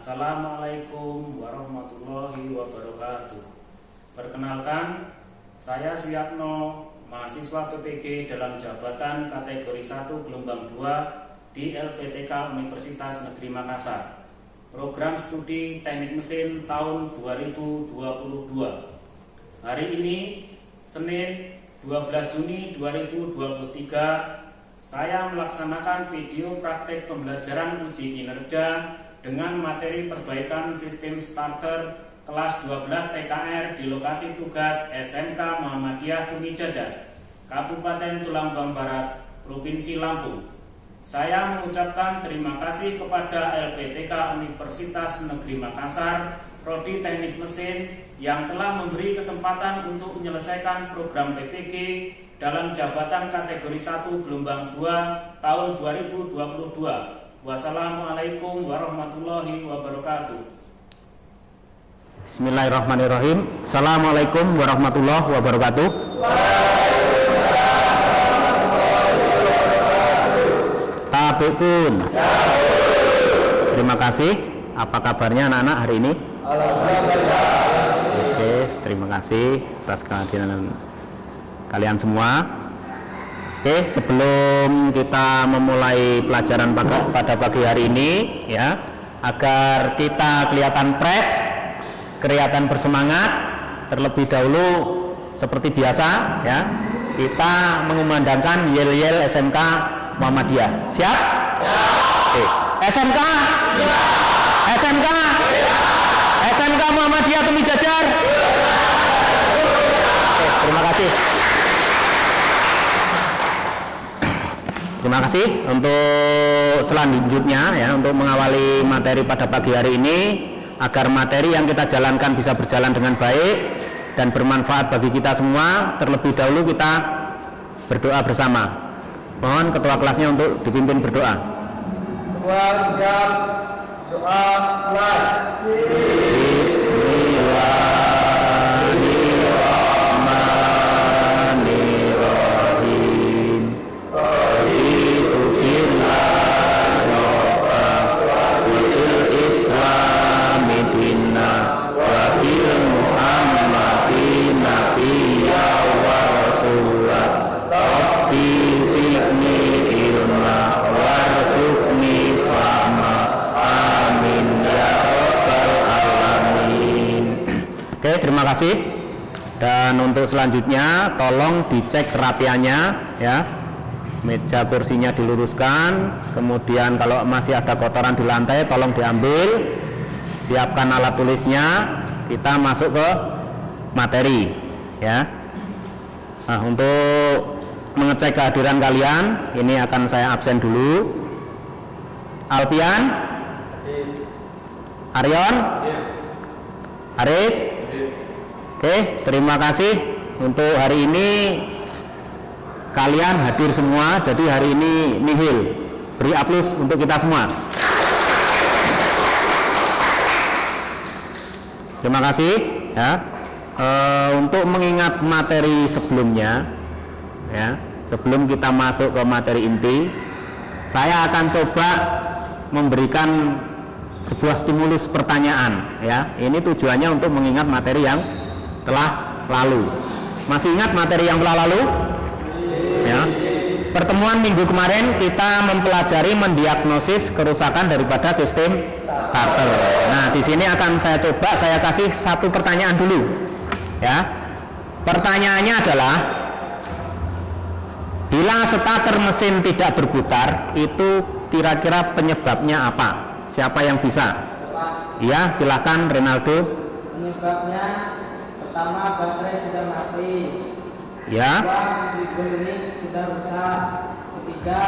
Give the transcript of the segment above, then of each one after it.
Assalamualaikum warahmatullahi wabarakatuh. Perkenalkan, saya Suyatno, mahasiswa PPG dalam jabatan kategori 1 gelombang 2 di LPTK Universitas Negeri Makassar. Program studi Teknik Mesin tahun 2022. Hari ini, Senin 12 Juni 2023, saya melaksanakan video praktek pembelajaran uji kinerja dengan materi perbaikan sistem starter kelas 12 TKR di lokasi tugas SMK Muhammadiyah Tumijajar, Kabupaten Tulungagung Barat, Provinsi Lampung. Saya mengucapkan terima kasih kepada LPTK Universitas Negeri Makassar, Prodi Teknik Mesin yang telah memberi kesempatan untuk menyelesaikan program PPG dalam jabatan kategori 1 gelombang 2 tahun 2022. Wassalamualaikum warahmatullahi wabarakatuh. Bismillahirrahmanirrahim. Assalamualaikum warahmatullahi wabarakatuh. Tabipun. Terima kasih. Apa kabarnya anak-anak hari ini? Alhamdulillah. Oke, terima kasih atas kehadiran kalian semua. Oke, sebelum kita memulai pelajaran pada pagi hari ini, ya, agar kita kelihatan fresh, kelihatan bersemangat, terlebih dahulu seperti biasa, ya, kita mengumandangkan yel-yel SMK Muhammadiyah. Siap? Ya. Oke. SMK? Ya. SMK? Ya. SMK Muhammadiyah Tumijajar? Ya. Oke, terima kasih. Terima kasih untuk selanjutnya, ya, untuk mengawali materi pada pagi hari ini, agar materi yang kita jalankan bisa berjalan dengan baik dan bermanfaat bagi kita semua. Terlebih dahulu kita berdoa bersama. Mohon ketua kelasnya untuk dipimpin berdoa. Semua siap, doa mulai. Oke, terima kasih. Dan untuk selanjutnya, tolong dicek kerapiannya, ya. Meja kursinya diluruskan. Kemudian kalau masih ada kotoran di lantai, tolong diambil. Siapkan alat tulisnya. Kita masuk ke materi, ya. Nah, untuk mengecek kehadiran kalian, ini akan saya absen dulu. Alpian, Aryon, Aris. Oke, terima kasih. Untuk hari ini kalian hadir semua, jadi hari ini nihil. Beri aplaus untuk kita semua. Terima kasih, ya. Untuk mengingat materi sebelumnya, ya, sebelum kita masuk ke materi inti, saya akan coba memberikan sebuah stimulus pertanyaan, ya. Ini tujuannya untuk mengingat materi yang telah lalu. Masih ingat materi yang telah lalu? Ya. Pertemuan minggu kemarin kita mempelajari mendiagnosis kerusakan daripada sistem starter. Nah, di sini akan saya coba saya kasih satu pertanyaan dulu. Ya. Pertanyaannya adalah, bila starter mesin tidak berputar, itu kira-kira penyebabnya apa? Siapa yang bisa? Iya, silakan Renaldo. Penyebabnya pertama, baterai sudah mati. Ya. Kedua, mesin ini sudah rusak. Ketiga,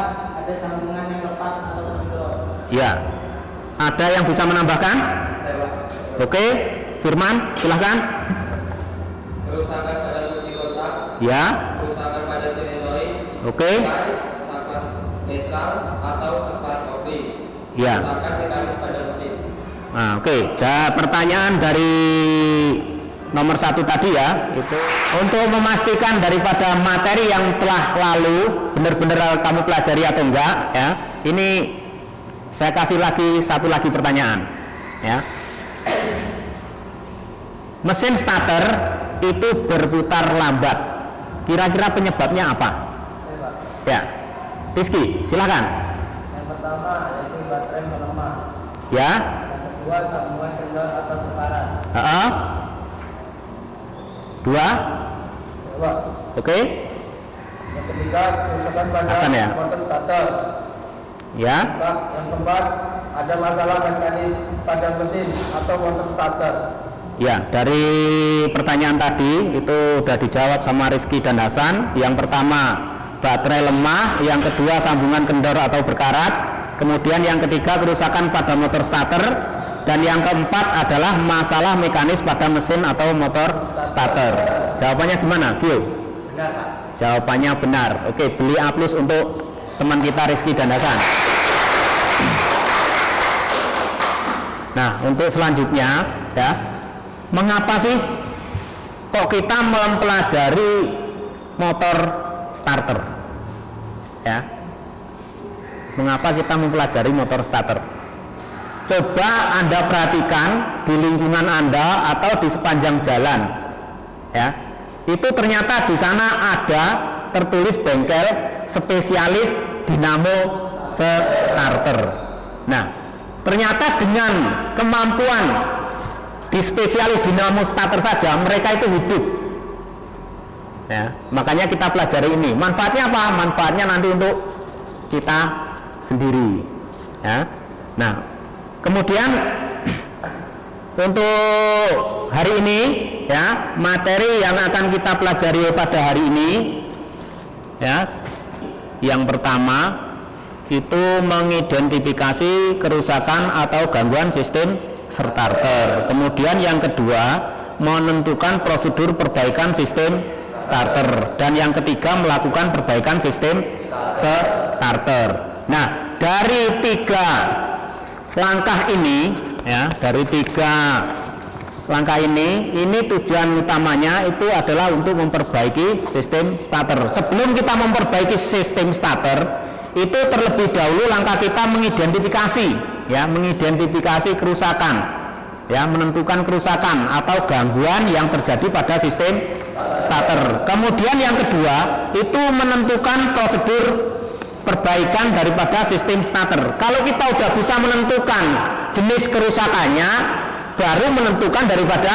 ada sambungan yang lepas atau kendor. Ya. Ada yang bisa menambahkan? Oke, Firman, silakan. Kerusakan pada kunci kontak. Ya. Kerusakan pada solenoid. Oke. Sarkas netral atau sarkas kopi. Ya. Kerusakan mekanis pada mesin. Nah, oke. Pertanyaan dari nomor 1 tadi, ya, itu untuk memastikan daripada materi yang telah lalu benar-benar kamu pelajari atau enggak, ya. Ini saya kasih lagi satu lagi pertanyaan. ya. Mesin starter itu berputar lambat. Kira-kira penyebabnya apa? Ya, Rizky, silakan. Yang pertama yaitu baterai melemah. Ya. Yang kedua sambungan kendor atau tekanan. Dua. Coba. Oke. Yang ketiga kerusakan pada Hasan ya? motor starter. Ya. Yang keempat ada masalah mekanis pada mesin atau motor starter. Ya, dari pertanyaan tadi itu sudah dijawab sama Rizky dan Hasan. Yang pertama baterai lemah, yang kedua sambungan kendor atau berkarat, kemudian yang ketiga kerusakan pada motor starter, dan yang keempat adalah masalah mekanis pada mesin atau motor starter. Jawabannya gimana, Gio? Benar, Pak. Jawabannya benar. Oke, beli A+ untuk teman kita Rizky dan Hasan. Nah, untuk selanjutnya ya, mengapa sih kok kita mempelajari motor starter? Ya. Mengapa kita mempelajari motor starter? Coba Anda perhatikan di lingkungan Anda atau di sepanjang jalan. Ya. Itu ternyata di sana ada tertulis bengkel spesialis dinamo starter. Nah, ternyata dengan kemampuan di spesialis dinamo starter saja mereka itu hidup. Ya, makanya kita pelajari ini. Manfaatnya apa? Manfaatnya nanti untuk kita sendiri. Ya. Nah, kemudian untuk hari ini ya, materi yang akan kita pelajari pada hari ini ya, yang pertama itu mengidentifikasi kerusakan atau gangguan sistem starter. Kemudian yang kedua menentukan prosedur perbaikan sistem starter, dan yang ketiga melakukan perbaikan sistem starter. Nah, dari tiga langkah ini ya, dari tiga langkah ini tujuan utamanya itu adalah untuk memperbaiki sistem starter. Sebelum kita memperbaiki sistem starter, itu terlebih dahulu langkah kita mengidentifikasi ya, mengidentifikasi kerusakan ya, menentukan kerusakan atau gangguan yang terjadi pada sistem starter. Kemudian yang kedua itu menentukan prosedur perbaikan daripada sistem starter. Kalau kita sudah bisa menentukan jenis kerusakannya, baru menentukan daripada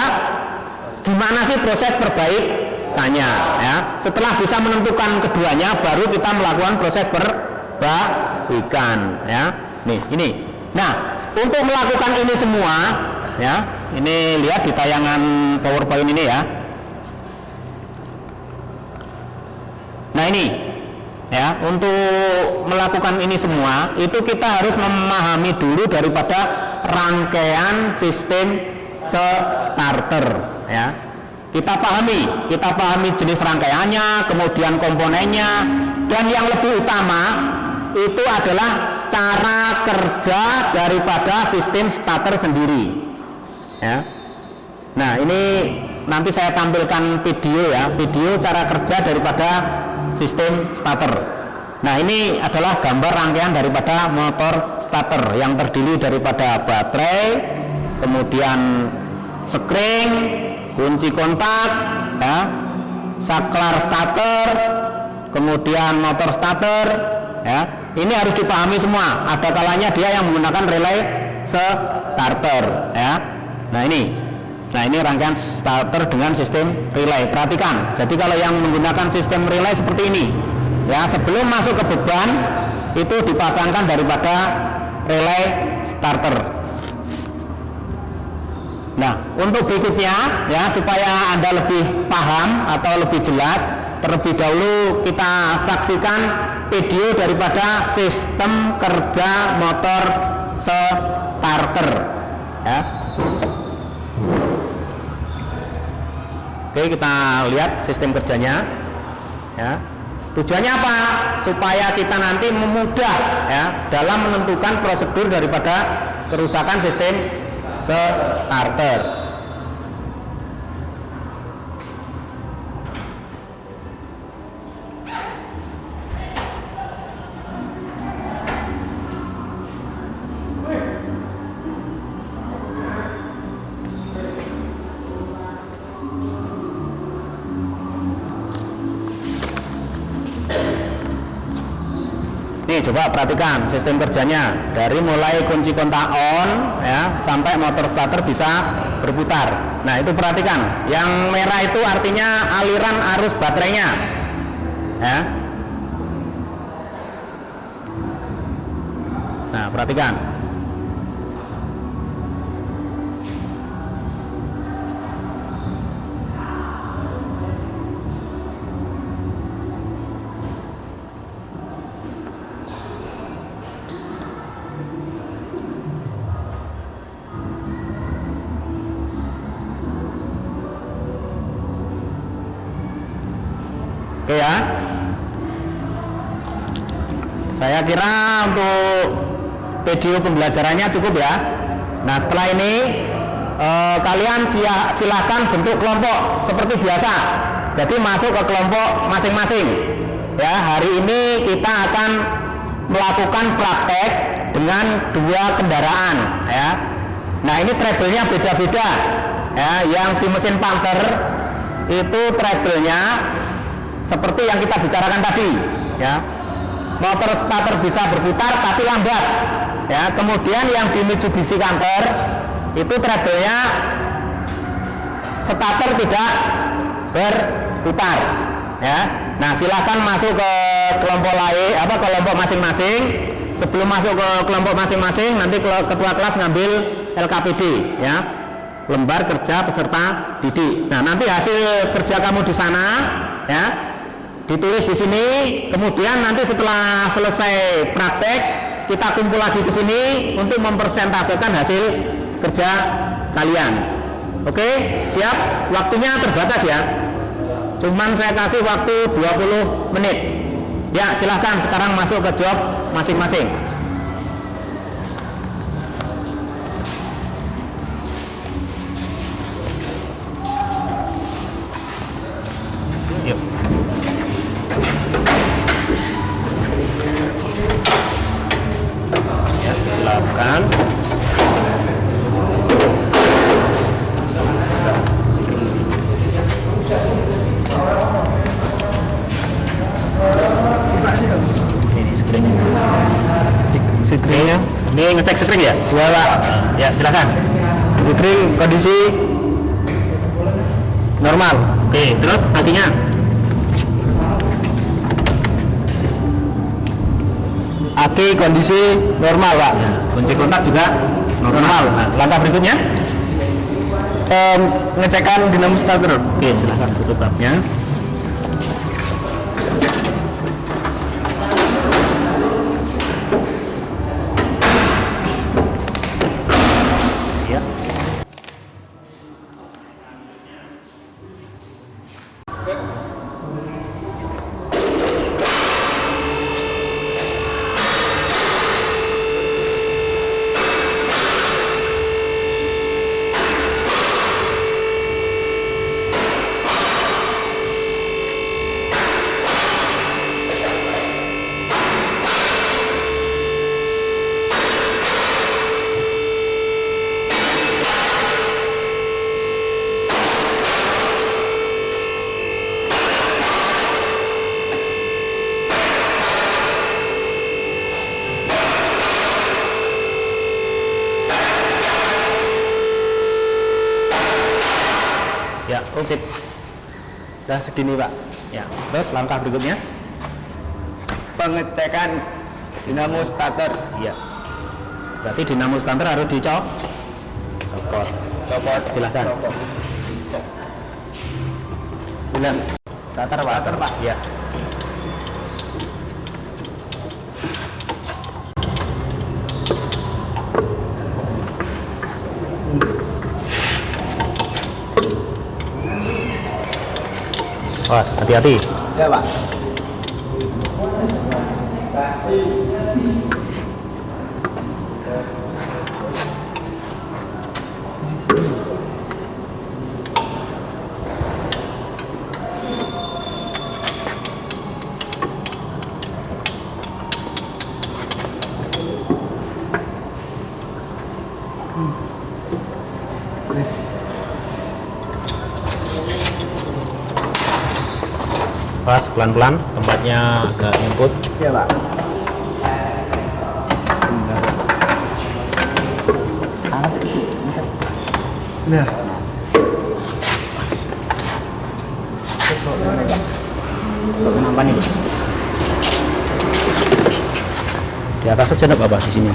gimana sih proses perbaikannya ya. Setelah bisa menentukan keduanya, baru kita melakukan proses perbaikan ya. Nih, ini. Nah, untuk melakukan ini semua ya, ini lihat di tayangan PowerPoint ini ya. Nah, ini ya, untuk melakukan ini semua itu kita harus memahami dulu daripada rangkaian sistem starter ya. Kita pahami jenis rangkaiannya, kemudian komponennya, dan yang lebih utama itu adalah cara kerja daripada sistem starter sendiri ya. Nah, ini nanti saya tampilkan video ya, video cara kerja daripada sistem starter. Nah, ini adalah gambar rangkaian daripada motor starter yang terdiri daripada baterai, kemudian sekring, kunci kontak ya, saklar starter, kemudian motor starter ya. Ini harus dipahami semua. Ada kalanya dia yang menggunakan relay starter ya. Nah, ini rangkaian starter dengan sistem relay. Perhatikan. Jadi kalau yang menggunakan sistem relay seperti ini ya, sebelum masuk ke beban itu dipasangkan daripada relay starter. Nah, untuk berikutnya ya, supaya Anda lebih paham atau lebih jelas, terlebih dahulu kita saksikan video daripada sistem kerja motor starter ya. Oke, kita lihat sistem kerjanya ya. Tujuannya apa? Supaya kita nanti memudah ya dalam menentukan prosedur daripada kerusakan sistem starter. Nih coba perhatikan sistem kerjanya dari mulai kunci kontak on ya sampai motor starter bisa berputar. Nah itu perhatikan, yang merah itu artinya aliran arus baterainya ya. Nah perhatikan. Oke ya, saya kira untuk video pembelajarannya cukup ya. Nah setelah ini kalian silahkan bentuk kelompok seperti biasa. Jadi masuk ke kelompok masing-masing. Ya, hari ini kita akan melakukan praktek dengan 2 kendaraan. Ya. Nah ini treble-nya beda-beda. Ya, yang di mesin Panther itu treble-nya seperti yang kita bicarakan tadi, ya. Motor starter bisa berputar tapi lambat, ya. Kemudian yang di Mitsubishi Canter itu treble-nya starter tidak berputar, ya. Nah, silahkan masuk ke kelompok lain, kelompok masing-masing. Sebelum masuk ke kelompok masing-masing, nanti ketua kelas ngambil LKPD, ya. Lembar kerja peserta didik. Nah, nanti hasil kerja kamu di sana, ya. Ditulis di sini, kemudian nanti setelah selesai praktek kita kumpul lagi ke sini untuk mempresentasikan hasil kerja kalian. Oke, siap? Waktunya terbatas ya. Cuman saya kasih waktu 20 menit. Ya, silahkan sekarang masuk ke job masing-masing. Yuk. Ya, silakan. Ini screennya. Ini ngecek screen ya? Iya Pak. Ya silakan. Screen kondisi normal. Oke, terus akinya? Aki kondisi normal Pak. Ya, kunci kontak juga normal. Nah, langkah berikutnya? Ngecekkan dinamo starter. Oke, silakan tutup tabnya. Ya, sip. Sudah segini Pak. Ya, terus langkah berikutnya? Pengecekan dinamo starter. Iya. Berarti dinamo starter harus copot. Silakan. Bilang starter Pak. Starter Pak. Ya. Awas, hati-hati. Ya Pak. Pas pelan-pelan, tempatnya agak nyemput. Iya Pak. Nah. Kenapa nih? Di atas saja enggak apa-apa di sini.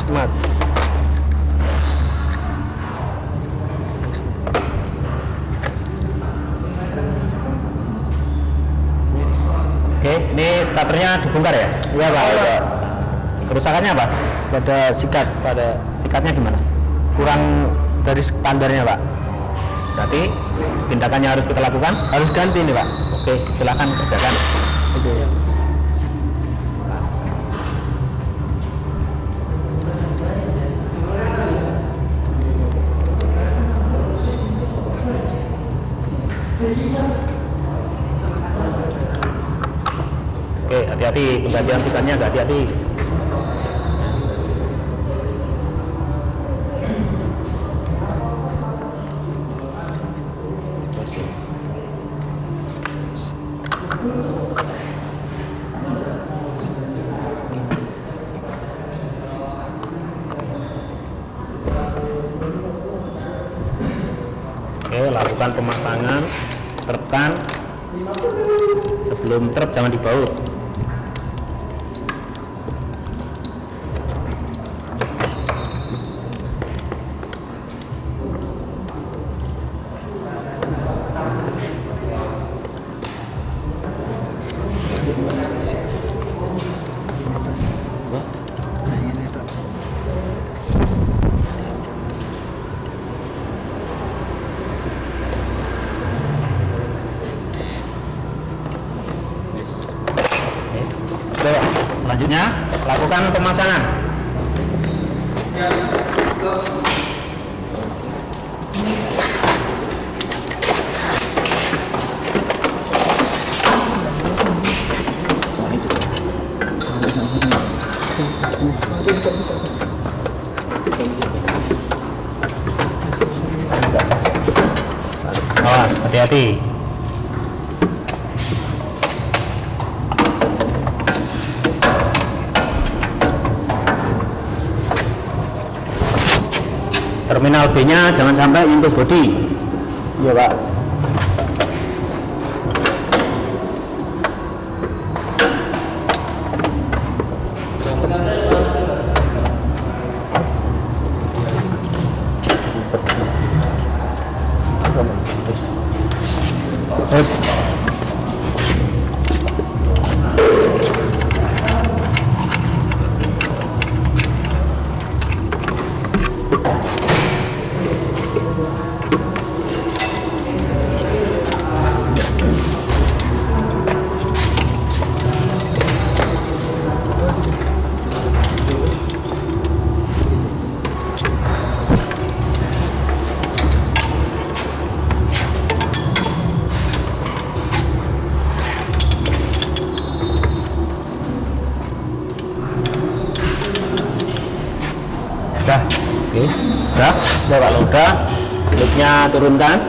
Semat. Oke, ini starternya dibongkar ya? Iya Pak. Kerusakannya apa? Pada sikat, pada Sikatnya gimana? kurang dari standarnya Pak. Berarti tindakannya harus kita lakukan? Harus ganti nih Pak. Oke, silakan kerjakan. Oke. Oke, hati-hati penggantian sikatnya, agak hati-hati. Oke, lakukan pemasangan terpkan. Sebelum truk jangan dibaut. Oke, selanjutnya lakukan pemasangan. Awas, hati-hati. Terminal B-nya jangan sampai nyentuh bodi. Iya Pak. Udah, oke, udah, kalau udah, loopnya turunkan.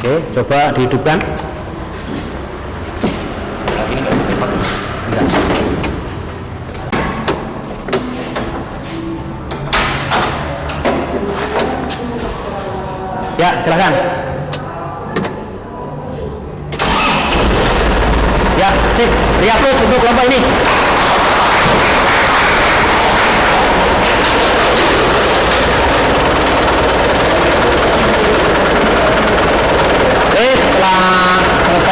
Oke, coba dihidupkan. Enggak. Ya, silakan. Ya, sip. Teriak terus untuk kelompok ini. Setelah selesai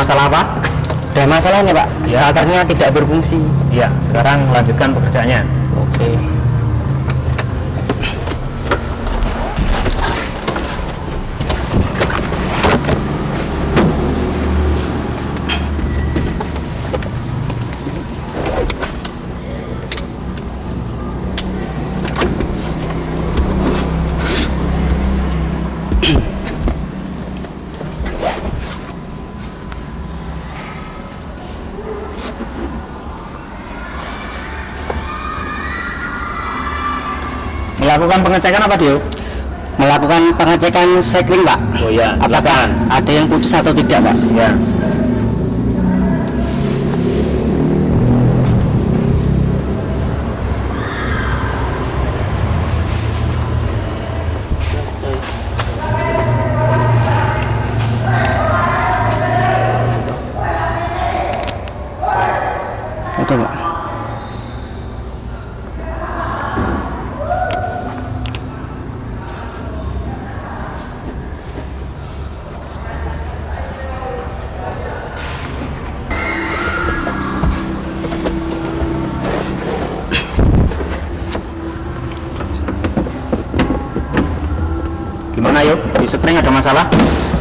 masalah apa? Ada masalahnya Pak, Ya. starternya tidak berfungsi. Ya, sekarang lanjutkan pekerjaannya. Oke. Melakukan pengecekan apa, Dio? Melakukan pengecekan sekring Pak. Oh ya, Apakah ada yang putus atau tidak Pak? Ya. Udah Pak. Gimana yuk? Di spring ada masalah?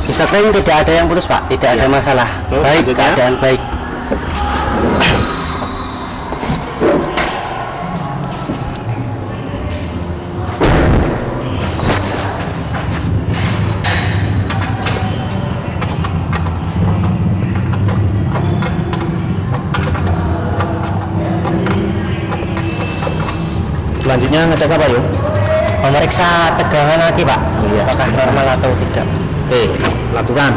Di sekring tidak ada yang putus Pak, tidak ada masalah. Terus, Baik, lanjutnya? keadaan baik. Selanjutnya ngecek apa yuk? Memeriksa tegangan lagi Pak, Iya. apakah normal atau tidak. Oke, lakukan.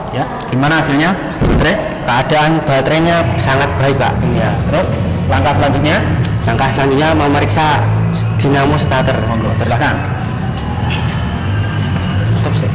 Ya, gimana hasilnya? Baterai? Keadaan baterainya sangat baik Pak. Ya. Terus langkah selanjutnya? Langkah selanjutnya memeriksa dinamo starter. Monggo, silakan. Stop sih.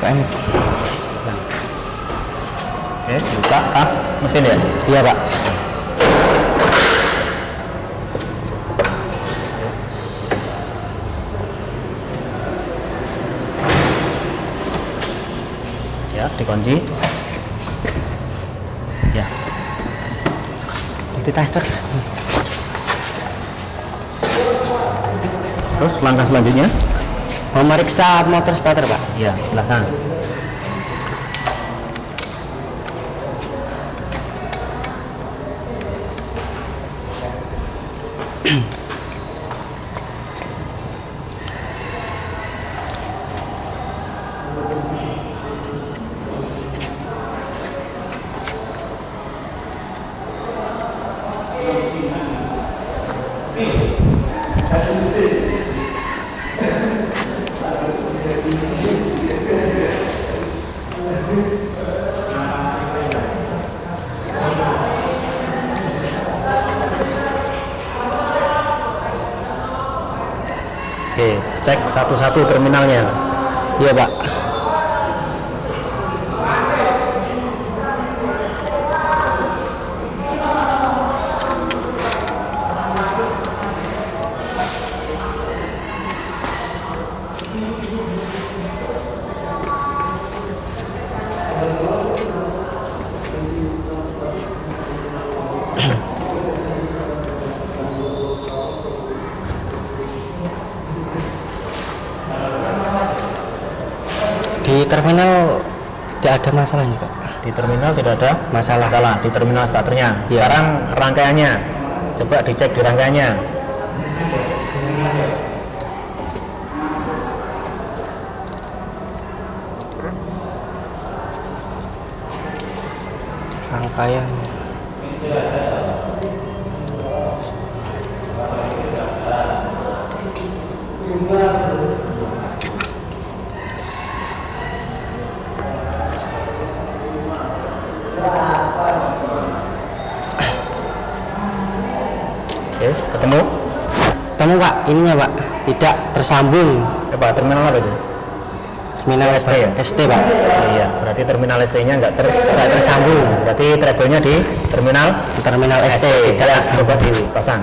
Pak ini. Oke, buka mesin ya. Iya Pak. Ya, dikunci. Ya. Multitasker. Terus langkah selanjutnya? Memeriksa motor starter Pak. Ya, silakan. Oke, cek satu-satu terminalnya. Iya Pak. Di terminal tidak ada masalahnya Pak. Di terminal tidak ada Masalah. di terminal starternya. Iya. Sekarang rangkaiannya, coba dicek di rangkaiannya. Rangkaian. Oke, ketemu. Ketemu Pak, ininya Pak tidak tersambung. Apa terminal apa itu? Terminal ST ya? ST Pak. Iya, berarti terminal ST-nya nggak Tidak tersambung. Berarti treble-nya di terminal Terminal ST ST. tidak Ya, coba dipasang.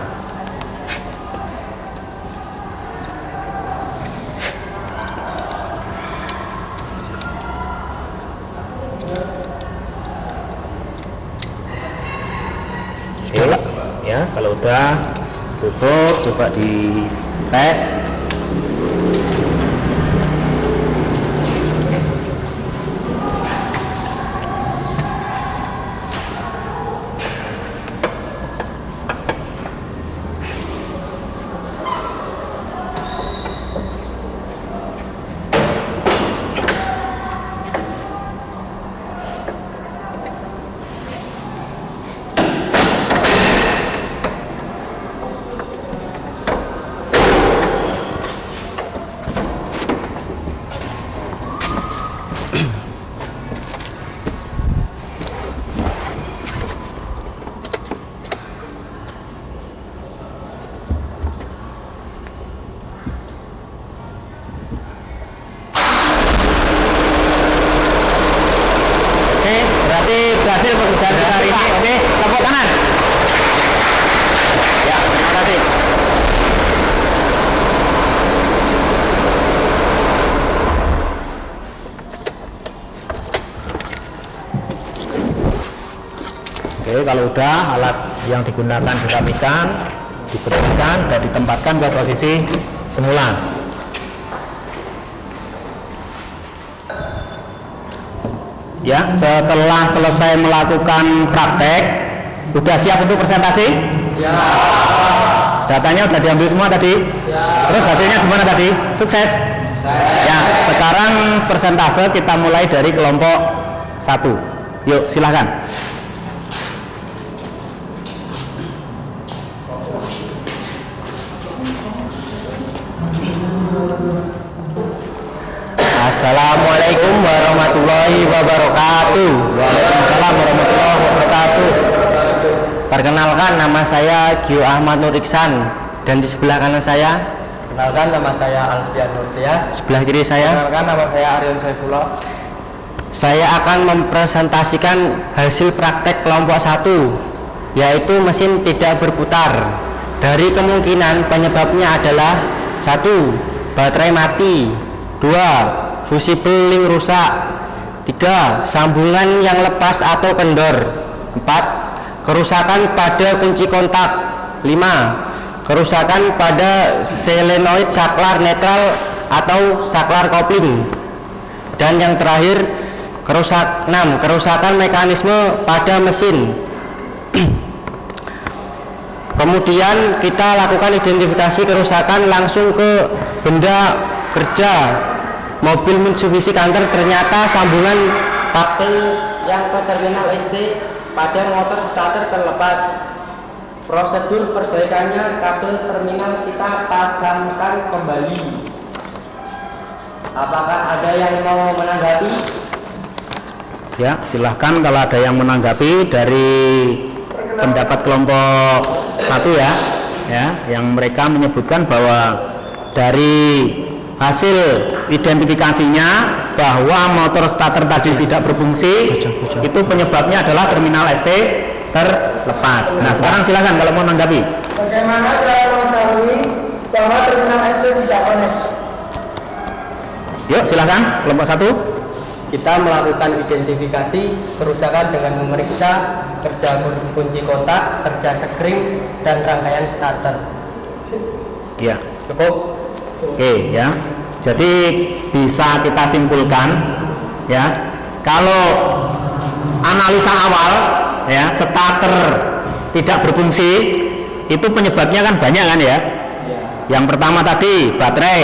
Oke, ya kalau udah tutup, coba di tes. Berhasil pekerjaan kita hari ini. Oke, tepuk tangan. Ya, terima kasih. Oke, kalau udah alat yang digunakan dirapikan, dibersihkan dan ditempatkan ke posisi semula. Ya, setelah selesai melakukan praktek, udah siap untuk presentasi? Ya. Datanya udah diambil semua tadi? Ya. Terus hasilnya gimana tadi? Sukses? Ya, sekarang persentase kita mulai dari kelompok 1. Yuk, silahkan. Assalamualaikum warahmatullahi wabarakatuh. Waalaikumsalam warahmatullahi wabarakatuh. Perkenalkan, nama saya Gio Ahmad Nur Iksan, dan di sebelah kanan saya, Kenalkan, nama saya Alfian Nurtias. sebelah kiri saya, Kenalkan, nama saya Aryan Saifullah. saya akan mempresentasikan hasil praktek kelompok 1, yaitu mesin tidak berputar. Dari kemungkinan penyebabnya adalah 1. Baterai mati, 2. Fusible link rusak, 3. Sambungan yang lepas atau kendor, 4. Kerusakan pada kunci kontak, 5. Kerusakan pada solenoid saklar netral atau saklar kopling, dan yang terakhir 6. Kerusakan mekanisme pada mesin. Kemudian kita lakukan identifikasi kerusakan langsung ke benda kerja mobil Mitsubishi Canter. Ternyata sambungan kabel yang ke terminal SD pada motor starter terlepas. Prosedur perbaikannya, kabel terminal kita pasangkan kembali. Apakah ada yang mau menanggapi? Ya, silahkan kalau ada yang menanggapi dari pendapat kelompok 1 ya, yang mereka menyebutkan bahwa dari hasil identifikasinya bahwa motor starter tadi tidak berfungsi, itu penyebabnya adalah terminal ST terlepas. Nah, sekarang silakan kalau mau menanggapi. Bagaimana cara mengetahui bahwa terminal ST tidak connect? Yuk, silakan kelompok 1. Kita melakukan identifikasi kerusakan dengan memeriksa kerja kunci kotak, kerja sekring, dan rangkaian starter. Ya. Cukup? Oke, ya. Jadi bisa kita simpulkan, ya, kalau analisa awal, ya, starter tidak berfungsi, itu penyebabnya kan banyak kan ya. Yang pertama tadi baterai,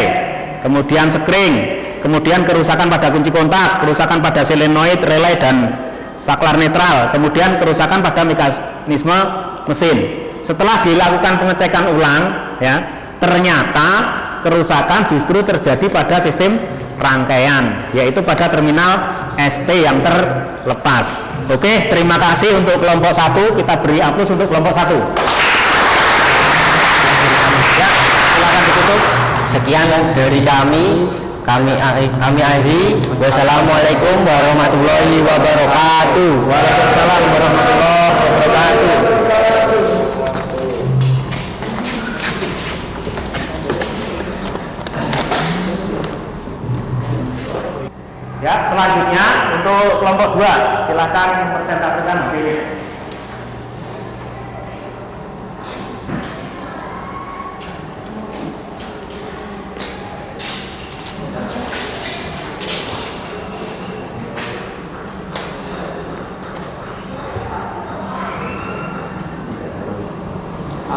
kemudian sekring, kemudian kerusakan pada kunci kontak, kerusakan pada solenoid, relay dan saklar netral, kemudian kerusakan pada mekanisme mesin. Setelah dilakukan pengecekan ulang, ya, ternyata kerusakan justru terjadi pada sistem rangkaian, yaitu pada terminal ST yang terlepas. Oke, terima kasih untuk kelompok 1. Kita beri aplaus untuk kelompok 1. Ya, silakan ditutup. Sekian dari kami akhiri. Wassalamualaikum warahmatullahi wabarakatuh. Waalaikumsalam warahmatullahi wabarakatuh. Ya, selanjutnya untuk kelompok 2, silakan presentasikan hasilnya.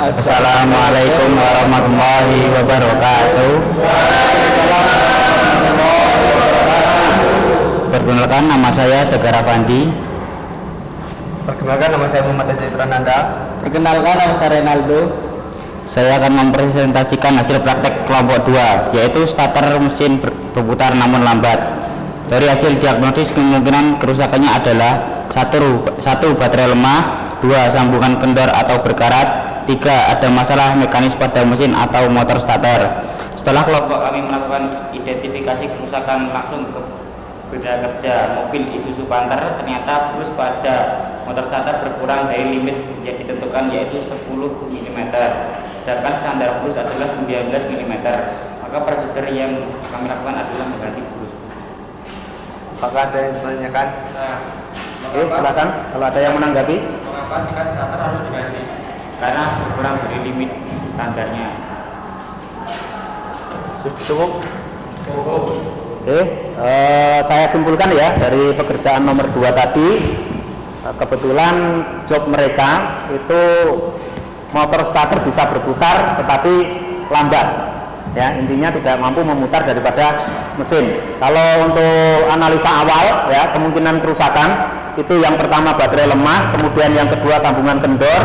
Assalamualaikum warahmatullahi wabarakatuh. Perkenalkan, nama saya Tegar Afandi. Perkenalkan, nama saya Muhammad Citrananda. Perkenalkan, nama saya Renaldo. Saya akan mempresentasikan hasil praktek kelompok 2, yaitu starter mesin berputar namun lambat. Dari hasil diagnosis, kemungkinan kerusakannya adalah satu baterai lemah, 2 sambungan kendor atau berkarat, 3 ada masalah mekanis pada mesin atau motor starter. Setelah kelompok kami melakukan identifikasi kerusakan langsung ke beda kerja mobil Isuzu Panther, ternyata plus pada motor starter berkurang dari limit yang ditentukan, yaitu 10 mm, sedangkan standar plus adalah 19 mm. Maka prosedur yang kami lakukan adalah mengganti plus. Apakah ada yang ditanyakan? Oke, silakan kalau ada yang menanggapi. Mengapa sikat starter harus diganti? Karena berkurang dari limit standarnya. Cukup? Oke, saya simpulkan ya dari pekerjaan nomor 2 tadi, kebetulan job mereka itu motor starter bisa berputar tetapi lambat, ya, intinya tidak mampu memutar daripada mesin. Kalau untuk analisa awal, ya, kemungkinan kerusakan itu yang pertama baterai lemah, kemudian yang kedua sambungan kendor,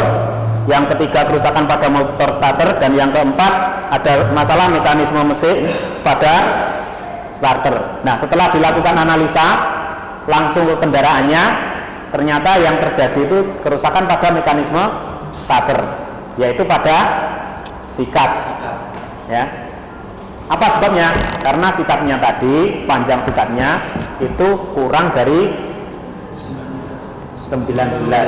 yang ketiga kerusakan pada motor starter, dan yang keempat ada masalah mekanisme mesin pada starter. Nah, setelah dilakukan analisa langsung ke kendaraannya, ternyata yang terjadi itu kerusakan pada mekanisme starter, yaitu pada sikat. Ya. Apa sebabnya? Karena sikatnya tadi, panjang sikatnya itu kurang dari 19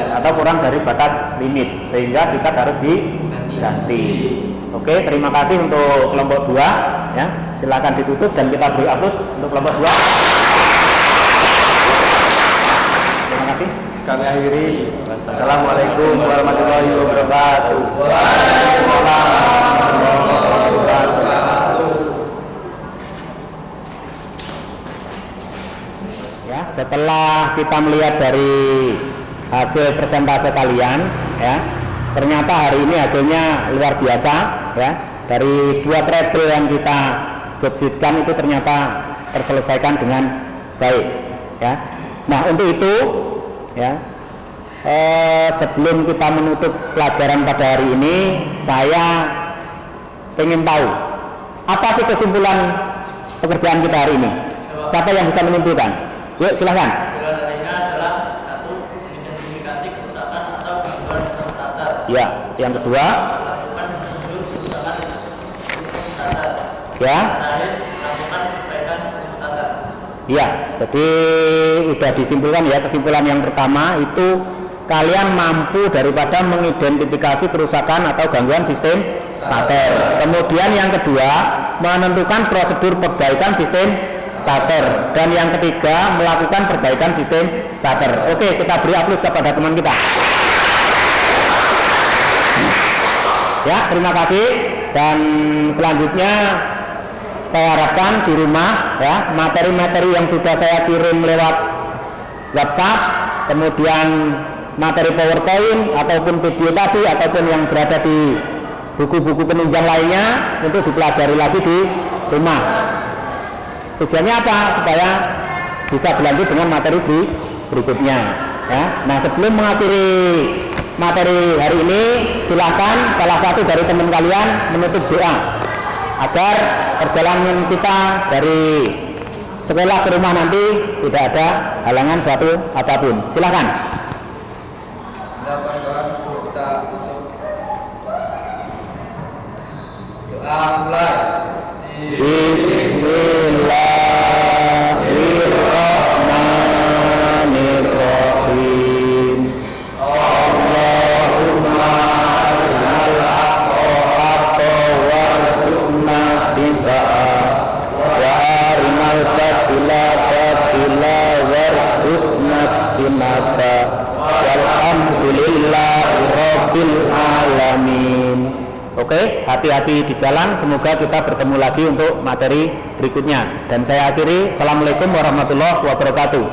atau kurang dari batas limit, sehingga sikat harus diganti. Oke, terima kasih untuk kelompok 2, ya. Silakan ditutup dan kita beri aplaus untuk kelompok 2. Terima kasih. Kami akhiri. Assalamualaikum warahmatullahi wabarakatuh. Waalaikumsalam warahmatullahi wabarakatuh. Ya, setelah kita melihat dari hasil persentase kalian, ya, ternyata hari ini hasilnya luar biasa, ya. Dari 2 treble yang kita jobsitkan itu ternyata terselesaikan dengan baik, ya. Nah, untuk itu, ya, sebelum kita menutup pelajaran pada hari ini, saya ingin tahu apa sih kesimpulan pekerjaan kita hari ini. Siapa yang bisa menyimpulkan? Yuk, silahkan. Adalah 1. Mengidentifikasi kerusakan atau gangguan starter. Ya, yang kedua. Melakukan prosedur kerusakan starter. Ya. Terakhir, melakukan perbaikan sistem starter. Iya, jadi udah disimpulkan ya, kesimpulan yang pertama itu kalian mampu daripada mengidentifikasi kerusakan atau gangguan sistem starter. Kemudian yang kedua, menentukan prosedur perbaikan sistem starter. Dan yang ketiga, melakukan perbaikan sistem starter. Oke, kita beri aplaus kepada teman kita. Ya, terima kasih. Dan selanjutnya saya harapkan di rumah ya, materi-materi yang sudah saya kirim lewat WhatsApp, kemudian materi PowerPoint ataupun video tadi ataupun yang berada di buku-buku penunjang lainnya untuk dipelajari lagi di rumah. Tujuannya apa? Supaya bisa berlanjut dengan materi berikutnya ya. Nah, sebelum mengakhiri materi hari ini, silakan salah satu dari teman kalian menutup doa agar perjalanan kita dari sekolah ke rumah nanti tidak ada halangan suatu apapun. Silakan. Kita tutup. Doa mulai. Bismillahirrahmanirrahim. Allahumma arinal haqqa warzuqna tibaa wa arinal batila warzuqna istinaba. Walhamdulillahi rabbil alamin. Oke, hati-hati di jalan. Semoga kita bertemu lagi untuk materi berikutnya. Dan saya akhiri, assalamualaikum warahmatullahi wabarakatuh.